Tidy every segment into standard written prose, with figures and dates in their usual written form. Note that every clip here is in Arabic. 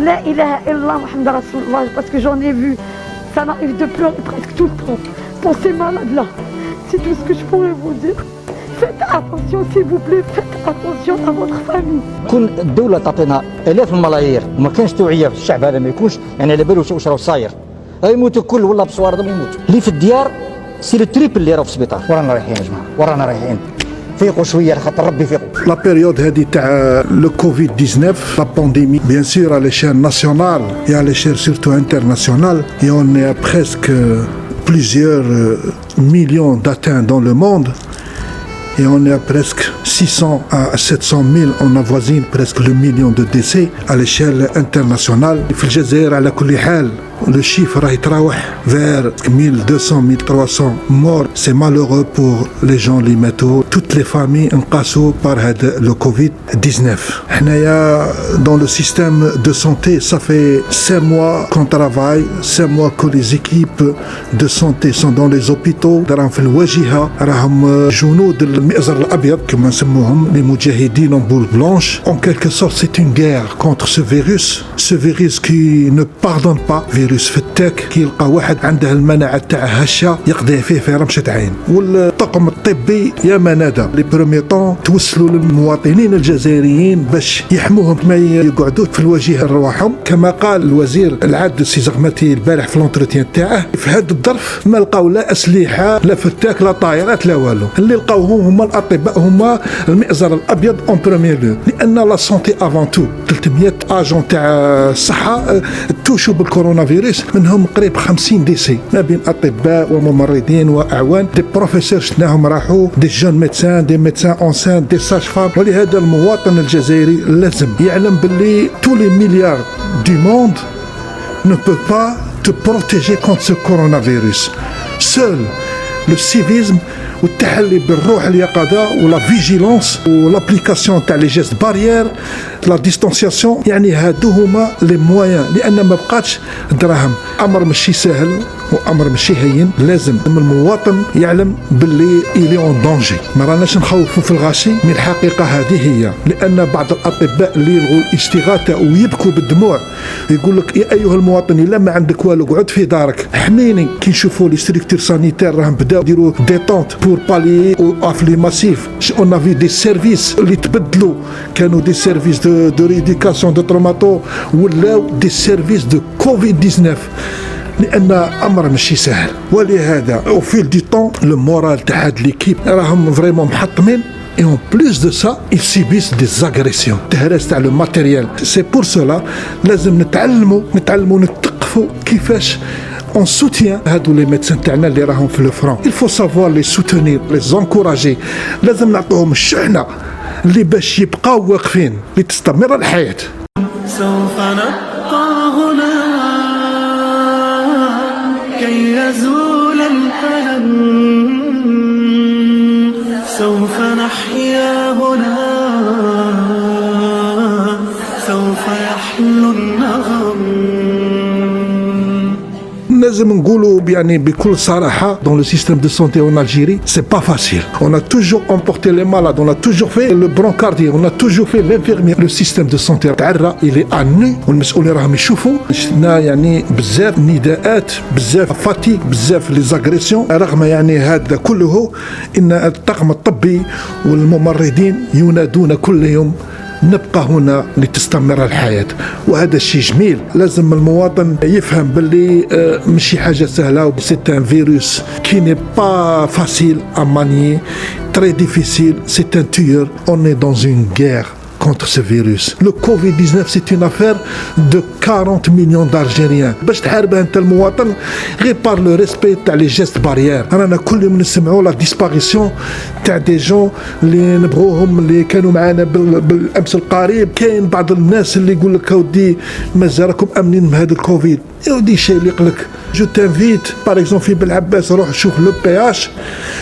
La ilaha illallah Muhammad Rasulullah, parce que j'en ai vu. Ça m'arrive de pleurer presque tout le temps pour ces malades-là. C'est tout ce que je pourrais vous dire. Faites attention s'il vous plaît, faites attention à votre famille. كون الدولة تعطينا آلاف الملايير وما كانش توعية في الشعب هذا ما يكونش يعني على باله واش راه صاير. يموتوا الكل والله بصوارد ما يموتوا. اللي في الديار سير التريبل اللي راهو في السبيطار. ورانا رايحين يا جماعة، ورانا رايحين. فيقوا شويه خاطر ربي فيقوا. لا بيريود هذه تاع لو كوفيد 19 لا بانديمي بيان سور على l'échelle nationale et à l'échelle surtout internationale et on est à presque plusieurs millions d'atteints dans le monde et on est à presque 600 à 700 000, on avoisine presque le million de décès à l'échelle internationale. في الجزائر على كل حال le chiffre راح يتراوح vers 1200 1300 morts. C'est malheureux pour les gens اللي ماتوا. Toutes les familles انقاسوا par هذا le Covid-19. حنايا dans le système de santé ça fait 5 mois qu'on travaille, 5 mois que les équipes de santé sont dans les hôpitaux. راهم في الواجهة راهم جنود المئزر الأبيض كما نسموهم les mujahideen en boule blanche. En quelque sorte c'est une guerre contre ce virus qui ne pardonne pas. فيروس فتاك كيلقى واحد عنده المناعه تاع هشه يقضي فيه في رمشه عين. والطاقم الطبي يا ما نادى لي بروميي طون توصلوا للمواطنين الجزائريين باش يحموهم ما يقعدوا في الواجهه رواحهم. كما قال الوزير العاد سي زغمتي البارح في لونتروتيان تاعه في هذا الظرف ما لقاو لا اسلحه لا فتاك لا طائرات لا والو. اللي لقاوهم هما الاطباء هما المئزر الابيض اون بروميير لو لان لا سونتي افون تو 300 اجون تاع الصحه توشوا بالكورونا فيروس منهم قريب 50 ديسي ما بين اطباء وممرضين واعوان دي بروفيسور شفناهم راحوا دي جون ميدسان دي ميدسان اونسان دي ساج فام. ولهذا المواطن الجزائري لازم يعلم باللي tous les milliards du monde ne peut pas te protéger contre ce coronavirus. Seul le civisme والتحلي بالروح اليقظه ولا فيجيلونس والابليكاسيون تاع لي جيست بارير لا ديستانسياسيون يعني هادو هما لي مويان لان ما بقاتش دراهم. امر ماشي سهل وامر ماشي هين. لازم المواطن يعلم باللي إلي اون دونجي. ما راناش نخوفوا في الغاشي من الحقيقه هذه هي لان بعض الاطباء اللي يلغوا الاستغاثه ويبكوا بالدموع يقول لك يا ايها المواطن الا ما عندك والو قعد في دارك احميني. كي نشوفوا لي ستركتور سانيتير راهم بداو يديروا ديتونت pour pallier au afflux massif. On a vu des services اللي تبدلوا كانوا des services de rééducation de traumato ولاو des services de Covid-19 لأن أمر ماشي سهل. ولهذا au fil du temps le moral تاع هاد ليكيب راهم فريمون محطمين. Et en plus de ça, ils subissent des agressions. تهرس تاع le matériel. C'est pour cela لازم نتعلموا نتقفوا كيفاش on soutient هادو les médecins تاعنا اللي راهم في الفرون. Il faut savoir les soutenir, les encourager. لازم نعطوهم الشحنة اللي باش يبقاو واقفين لتستمر الحياة. سوف نبقى هنا كي يزول الألم. سوف نحيا هنا سوف يحلو النغم. لازم نقولوا يعني بكل صراحة dans le système de santé en Algérie c'est pas facile. On a toujours emporté les malades, on a toujours fait le brancardier, on a toujours fait l'infirmier. Le système de santé تعرى il est à nu والمسؤولين راهم يشوفوا. شفنا يعني بزاف نداءات بزاف فاتيك بزاف لي زاغريسيون. رغم يعني هذا كله ان الطاقم الطبي والممرضين ينادون كل يوم نبقى هنا لتستمر الحياة وهذا الشيء جميل. لازم المواطن يفهم باللي ماشي حاجة سهلة. C'est un virus qui n'est pas facile à manier, très difficile, c'est un tueur. On est dans une guerre contre ce virus. Le Covid-19 c'est une affaire de 40 millions d'Algériens. باش تحاربها انت المواطن غير par le respect تاع les gestes barrières. رانا كل يوم نسمعوا لا ديسباريسيون تاع دي جون اللي نبغوهم اللي كانوا معنا بالامس القريب. كاين بعض الناس اللي يقول لك اودي مازال راكم امنين من هذا الكوفيد. يودي شيء اللي يقلك جو تانفيت باغ اكزومبل في بالعباس روح شوف لو بي اش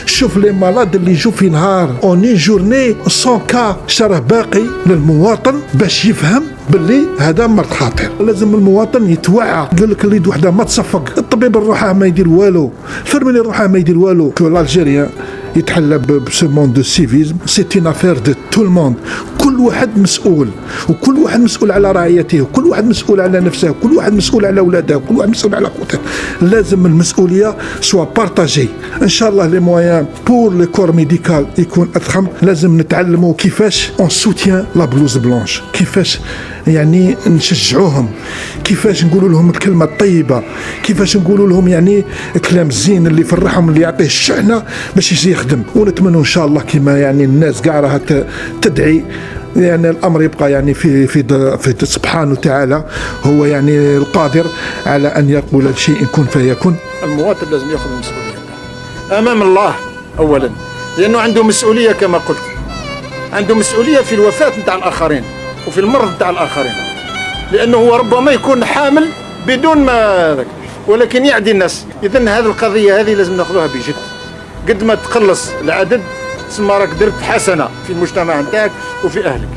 شوف لي مالاد اللي يجوا في نهار اوني جورني 100 كا. شرح باقي للمواطن باش يفهم باللي هذا مرض خطير. لازم المواطن يتوعى. قال لك اللي وحده ما تصفق الطبيب الروحه ما يدير والو الفرماني الروحه ما يدير والو. كو الجيريان يتحلى بسو موند دو سيفيزم سي اون افير دو تو الموند. كل واحد مسؤول، وكل واحد مسؤول على رعيته، وكل واحد مسؤول على نفسه، وكل واحد مسؤول على أولاده، وكل واحد مسؤول على قوته. لازم المسؤولية سوا بارتاجي. إن شاء الله لي مويان بور لي كور ميديكال يكون أضخم. لازم نتعلموا كيفاش اون سوتيان لا بلوز بلونش، كيفاش يعني نشجعوهم، كيفاش نقولوا لهم الكلمة الطيبة، كيفاش نقولوا لهم يعني كلام زين اللي يفرحهم، اللي يعطيه الشحنة باش يجي يخدم. ونتمنى إن شاء الله كما يعني الناس كاع راها تدعي، يعني الامر يبقى يعني في سبحانه وتعالى، هو يعني القادر على ان يقول الشيء كن فيكون. المواطن لازم ياخذ المسؤوليه امام الله اولا، لانه عنده مسؤوليه كما قلت، عنده مسؤوليه في الوفاه نتاع الاخرين وفي المرض نتاع الاخرين، لانه هو ربما يكون حامل بدون ما ذاك، ولكن يعدي الناس. اذا هذه القضيه هذه لازم ناخذوها بجد، قد ما تقلص العدد ثم راك درت حسنه في المجتمع نتاعك وفي اهلك.